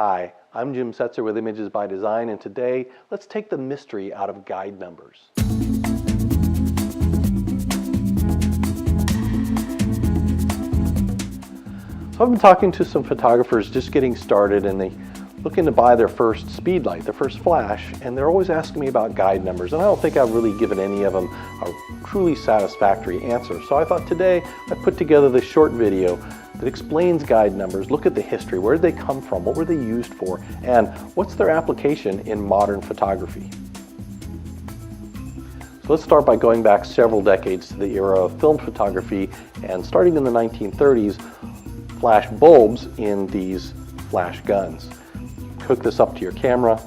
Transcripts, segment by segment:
Hi, I'm Jim Setzer with Images by Design, and today let's take the mystery out of guide numbers. So I've been talking to some photographers just getting started, and they looking to buy their first speed light, their first flash, and they're always asking me about guide numbers, and I don't think I've really given any of them a truly satisfactory answer. So I thought today I'd put together this short video that explains guide numbers, look at the history, where did they come from, what were they used for, and what's their application in modern photography. So let's start by going back several decades to the era of film photography, and starting in the 1930s, flash bulbs in these flash guns. Hook this up to your camera.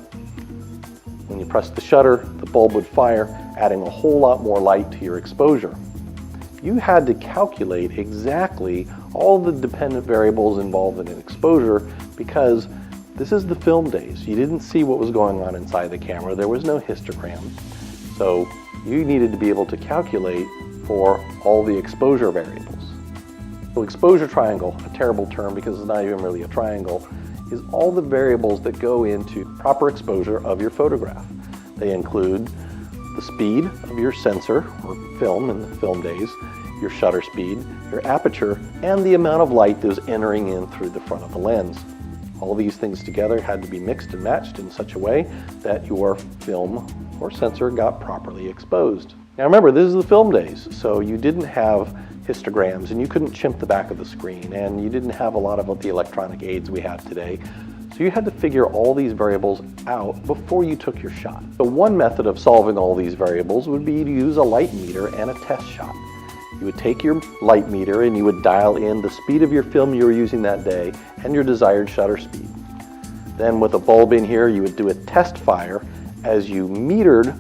When you press the shutter, the bulb would fire, adding a whole lot more light to your exposure. You had to calculate exactly all the dependent variables involved in an exposure because this is the film days. You didn't see what was going on inside the camera. There was no histogram. So you needed to be able to calculate for all the exposure variables. So exposure triangle, a terrible term because it's not even really a triangle, is all the variables that go into proper exposure of your photograph. They include the speed of your sensor or film in the film days, your shutter speed, your aperture, and the amount of light that is entering in through the front of the lens. All these things together had to be mixed and matched in such a way that your film or sensor got properly exposed. Now remember, this is the film days, so you didn't have histograms and you couldn't chimp the back of the screen and you didn't have a lot of the electronic aids we have today. So you had to figure all these variables out before you took your shot. So one method of solving all these variables would be to use a light meter and a test shot. You would take your light meter and you would dial in the speed of your film you were using that day and your desired shutter speed. Then with a bulb in here, you would do a test fire as you metered,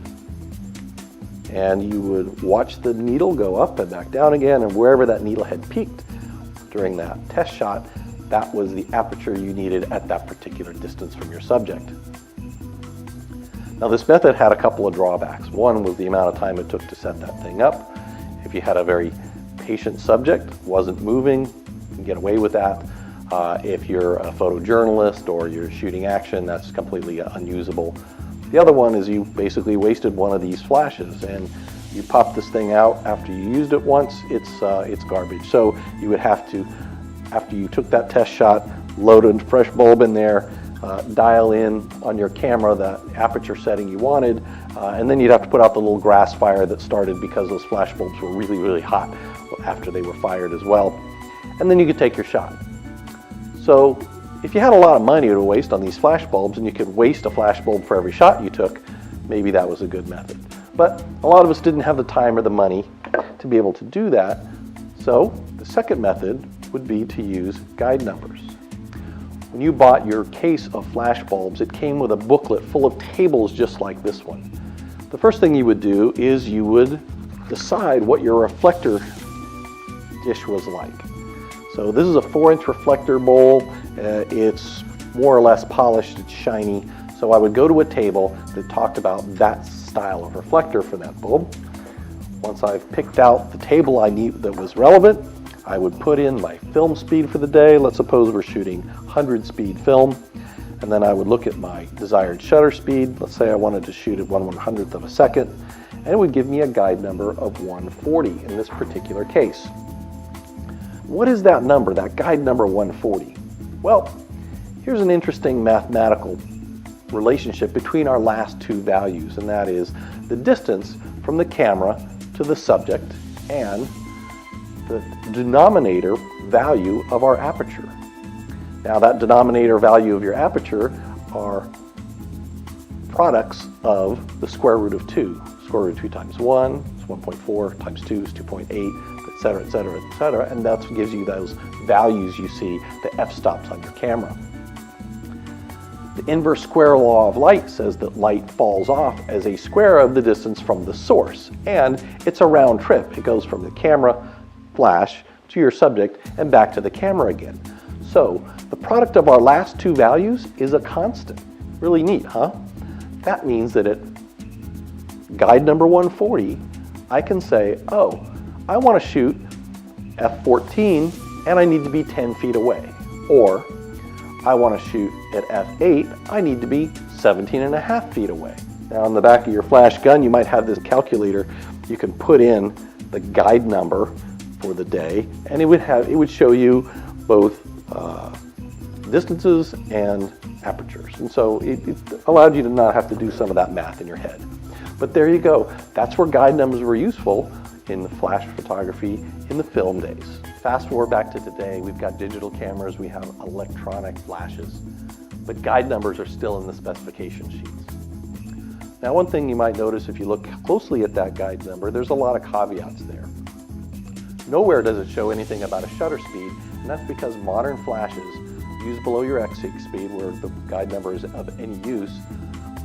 and you would watch the needle go up and back down again, and wherever that needle had peaked during that test shot, that was the aperture you needed at that particular distance from your subject. Now this method had a couple of drawbacks. One was the amount of time it took to set that thing up. If you had a very patient subject, wasn't moving, you can get away with that. If you're a photojournalist or you're shooting action, that's completely unusable. The other one is you basically wasted one of these flashes, and you pop this thing out after you used it once, it's garbage. So you would have to, after you took that test shot, load a fresh bulb in there, dial in on your camera the aperture setting you wanted, and then you'd have to put out the little grass fire that started because those flash bulbs were really, really hot after they were fired as well. And then you could take your shot. So if you had a lot of money to waste on these flash bulbs and you could waste a flash bulb for every shot you took, maybe that was a good method. But a lot of us didn't have the time or the money to be able to do that. So the second method would be to use guide numbers. When you bought your case of flash bulbs, it came with a booklet full of tables just like this one. The first thing you would do is you would decide what your reflector dish was like. So this is a 4-inch reflector bowl. It's more or less polished, it's shiny. So I would go to a table that talked about that style of reflector for that bulb. Once I've picked out the table I need that was relevant, I would put in my film speed for the day. Let's suppose we're shooting 100 speed film. And then I would look at my desired shutter speed. Let's say I wanted to shoot at 1/100th of a second. And it would give me a guide number of 140 in this particular case. What is that number, that guide number 140? Well, here's an interesting mathematical relationship between our last two values, and that is the distance from the camera to the subject and the denominator value of our aperture. Now that denominator value of your aperture are products of the square root of 2. Square root of 2 times 1 is 1.4, times 2 is 2.8, etc., etc., etc., and that's what gives you those values you see, the f-stops on your camera. The inverse square law of light says that light falls off as a square of the distance from the source, and it's a round trip. It goes from the camera flash to your subject and back to the camera again. So the product of our last two values is a constant. Really neat, huh? That means that at guide number 140, I can say, oh, I want to shoot f14 and I need to be 10 feet away. Or I want to shoot at f8, I need to be 17.5 feet away. Now on the back of your flash gun, you might have this calculator. You can put in the guide number for the day, and it would show you both distances and apertures. And so it allowed you to not have to do some of that math in your head. But there you go. That's where guide numbers were useful in the flash photography in the film days. Fast forward back to today, we've got digital cameras, we have electronic flashes, but guide numbers are still in the specification sheets. Now, one thing you might notice if you look closely at that guide number, there's a lot of caveats there. Nowhere does it show anything about a shutter speed, and that's because modern flashes used below your X6 speed, where the guide number is of any use,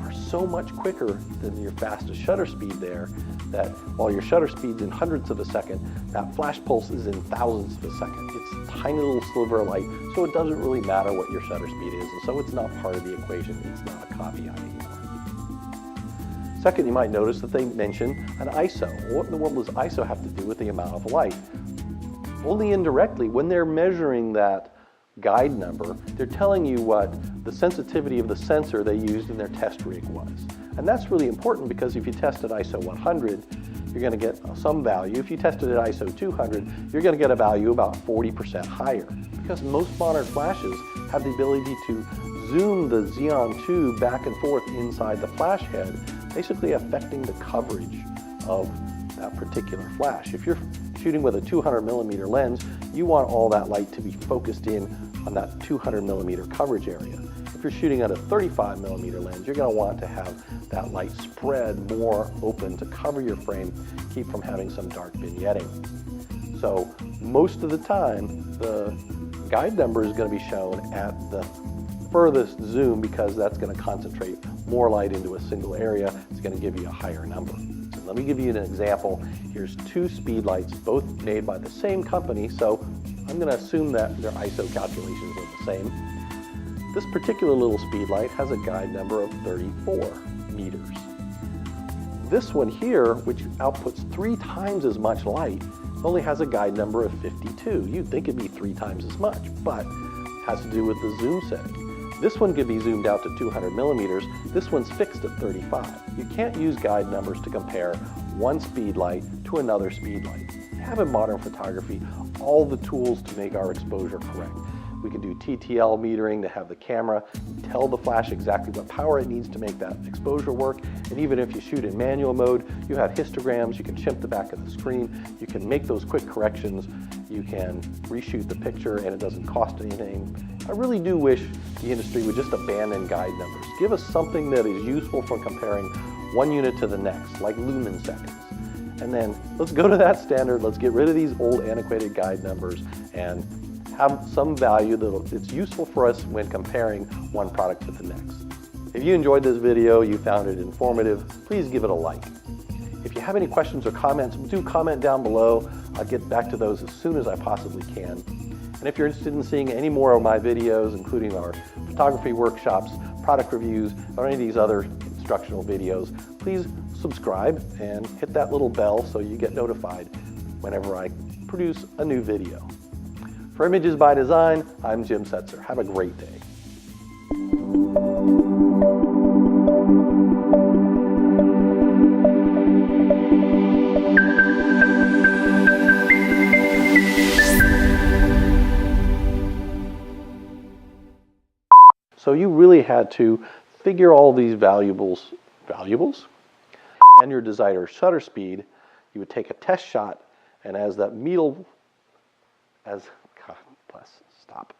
are so much quicker than your fastest shutter speed there, that while your shutter speed's in hundredths of a second, that flash pulse is in thousandths of a second. It's a tiny little sliver of light, so it doesn't really matter what your shutter speed is, and so it's not part of the equation. It's not a caveat anymore. Second, you might notice that they mention an ISO. What in the world does ISO have to do with the amount of light? Only indirectly. When they're measuring that guide number, they're telling you what the sensitivity of the sensor they used in their test rig was. And that's really important, because if you test at ISO 100, you're going to get some value. If you test it at ISO 200, you're going to get a value about 40% higher, because most modern flashes have the ability to zoom the Xeon tube back and forth inside the flash head, basically affecting the coverage of that particular flash. If you're shooting with a 200 millimeter lens, you want all that light to be focused in on that 200 millimeter coverage area. If you're shooting at a 35 millimeter lens, you're going to want to have that light spread more open to cover your frame, keep from having some dark vignetting. So most of the time, the guide number is going to be shown at the furthest zoom, because that's going to concentrate more light into a single area. It's going to give you a higher number. So let me give you an example. Here's two speed lights, both made by the same company, so I'm going to assume that their ISO calculations are the same. This particular little speed light has a guide number of 34 meters. This one here, which outputs 3 times as much light, only has a guide number of 52. You'd think it'd be 3 times as much, but it has to do with the zoom setting. This one could be zoomed out to 200 millimeters. This one's fixed at 35. You can't use guide numbers to compare one speed light to another speed light. We have in modern photography all the tools to make our exposure correct. We can do TTL metering to have the camera tell the flash exactly what power it needs to make that exposure work. And even if you shoot in manual mode, you have histograms, you can chimp the back of the screen, you can make those quick corrections, you can reshoot the picture, and it doesn't cost anything. I really do wish the industry would just abandon guide numbers. Give us something that is useful for comparing one unit to the next, like lumen seconds. And then let's go to that standard, let's get rid of these old antiquated guide numbers and have some value that's useful for us when comparing one product to the next. If you enjoyed this video, you found it informative, please give it a like. If you have any questions or comments, do comment down below. I'll get back to those as soon as I possibly can. And if you're interested in seeing any more of my videos, including our photography workshops, product reviews, or any of these other instructional videos, please subscribe and hit that little bell so you get notified whenever I produce a new video. For Images by Design, I'm Jim Setzer. Have a great day. So you really had to figure all these valuables, and your desired shutter speed. You would take a test shot, and as that needle, God bless, stop.